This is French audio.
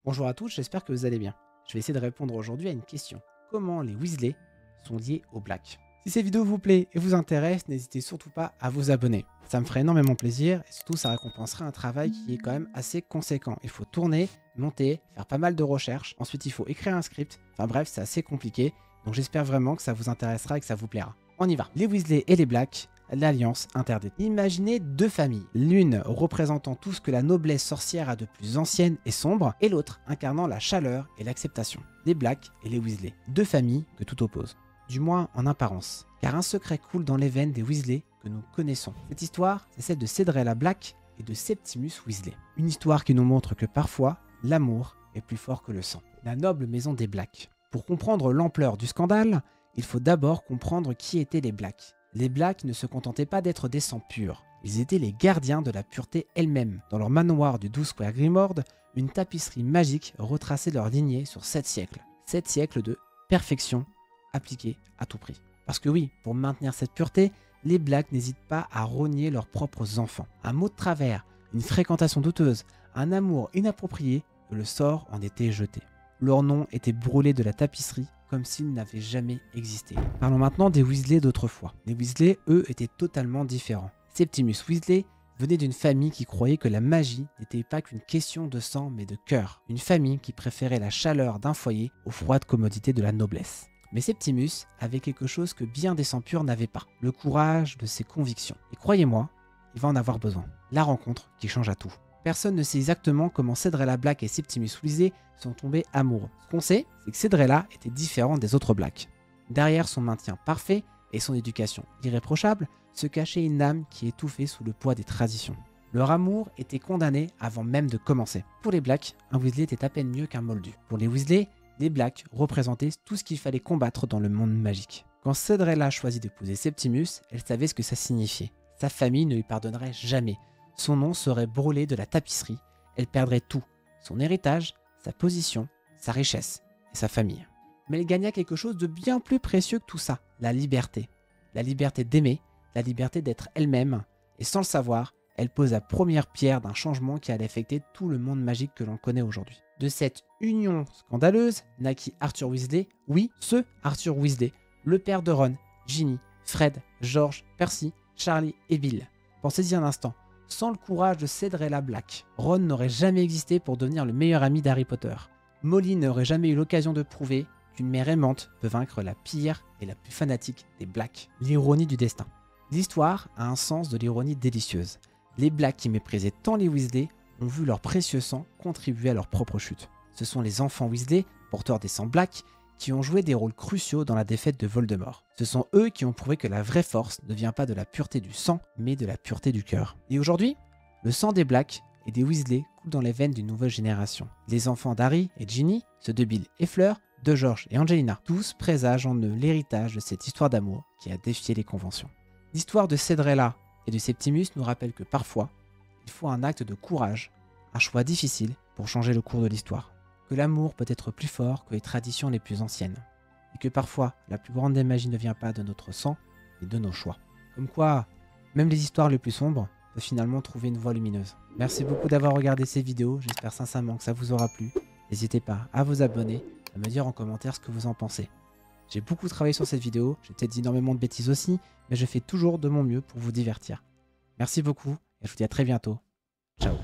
Bonjour à tous, j'espère que vous allez bien. Je vais essayer de répondre aujourd'hui à une question. Comment les Weasley sont liés aux Black? Si cette vidéo vous plaît et vous intéresse, n'hésitez surtout pas à vous abonner. Ça me ferait énormément plaisir et surtout ça récompenserait un travail qui est quand même assez conséquent. Il faut tourner, monter, faire pas mal de recherches, ensuite il faut écrire un script. Enfin bref, c'est assez compliqué, donc j'espère vraiment que ça vous intéressera et que ça vous plaira. On y va. Les Weasley et les Black, l'alliance interdite. Imaginez deux familles, l'une représentant tout ce que la noblesse sorcière a de plus ancienne et sombre, et l'autre incarnant la chaleur et l'acceptation. Les Black et les Weasley, deux familles que tout oppose. Du moins en apparence, car un secret coule dans les veines des Weasley que nous connaissons. Cette histoire, c'est celle de Cedrella Black et de Septimus Weasley. Une histoire qui nous montre que parfois, l'amour est plus fort que le sang. La noble maison des Black. Pour comprendre l'ampleur du scandale, il faut d'abord comprendre qui étaient les Black. Les Black ne se contentaient pas d'être des sangs purs, ils étaient les gardiens de la pureté elle-même. Dans leur manoir du 12 Square Grimord, une tapisserie magique retraçait leur lignée sur 7 siècles. 7 siècles de perfection appliquée à tout prix. Parce que oui, pour maintenir cette pureté, les Black n'hésitent pas à rogner leurs propres enfants. Un mot de travers, une fréquentation douteuse, un amour inapproprié, le sort en était jeté. Leur nom était brûlé de la tapisserie comme s'ils n'avaient jamais existé. Parlons maintenant des Weasley d'autrefois. Les Weasley, eux, étaient totalement différents. Septimus Weasley venait d'une famille qui croyait que la magie n'était pas qu'une question de sang mais de cœur. Une famille qui préférait la chaleur d'un foyer aux froides commodités de la noblesse. Mais Septimus avait quelque chose que bien des sangs purs n'avaient pas, le courage de ses convictions. Et croyez-moi, il va en avoir besoin. La rencontre qui changea tout. Personne ne sait exactement comment Cedrella Black et Septimus Weasley sont tombés amoureux. Ce qu'on sait, c'est que Cedrella était différente des autres Black. Derrière son maintien parfait et son éducation irréprochable, se cachait une âme qui étouffait sous le poids des traditions. Leur amour était condamné avant même de commencer. Pour les Black, un Weasley était à peine mieux qu'un Moldu. Pour les Weasley, les Black représentaient tout ce qu'il fallait combattre dans le monde magique. Quand Cedrella choisit d'épouser Septimus, elle savait ce que ça signifiait. Sa famille ne lui pardonnerait jamais. Son nom serait brûlé de la tapisserie. Elle perdrait tout. Son héritage, sa position, sa richesse et sa famille. Mais elle gagna quelque chose de bien plus précieux que tout ça. La liberté. La liberté d'aimer, la liberté d'être elle-même. Et sans le savoir, elle pose la première pierre d'un changement qui allait affecter tout le monde magique que l'on connaît aujourd'hui. De cette union scandaleuse naquit Arthur Weasley, oui, ce Arthur Weasley, le père de Ron, Ginny, Fred, George, Percy, Charlie et Bill. Pensez-y un instant. Sans le courage de Cedrella Black, Ron n'aurait jamais existé pour devenir le meilleur ami d'Harry Potter. Molly n'aurait jamais eu l'occasion de prouver qu'une mère aimante peut vaincre la pire et la plus fanatique des Black. L'ironie du destin. L'histoire a un sens de l'ironie délicieuse. Les Black qui méprisaient tant les Weasley ont vu leur précieux sang contribuer à leur propre chute. Ce sont les enfants Weasley, porteurs des sangs Black, qui ont joué des rôles cruciaux dans la défaite de Voldemort. Ce sont eux qui ont prouvé que la vraie force ne vient pas de la pureté du sang, mais de la pureté du cœur. Et aujourd'hui, le sang des Black et des Weasley coule dans les veines d'une nouvelle génération. Les enfants d'Harry et Ginny, ceux de Bill et Fleur, de George et Angelina, tous présagent en eux l'héritage de cette histoire d'amour qui a défié les conventions. L'histoire de Cedrella et de Septimus nous rappelle que parfois, il faut un acte de courage, un choix difficile pour changer le cours de l'histoire. Que l'amour peut être plus fort que les traditions les plus anciennes. Et que parfois, la plus grande des magies ne vient pas de notre sang, mais de nos choix. Comme quoi, même les histoires les plus sombres peuvent finalement trouver une voie lumineuse. Merci beaucoup d'avoir regardé ces vidéos, j'espère sincèrement que ça vous aura plu. N'hésitez pas à vous abonner, à me dire en commentaire ce que vous en pensez. J'ai beaucoup travaillé sur cette vidéo, j'ai peut-être dit énormément de bêtises aussi, mais je fais toujours de mon mieux pour vous divertir. Merci beaucoup, et je vous dis à très bientôt. Ciao.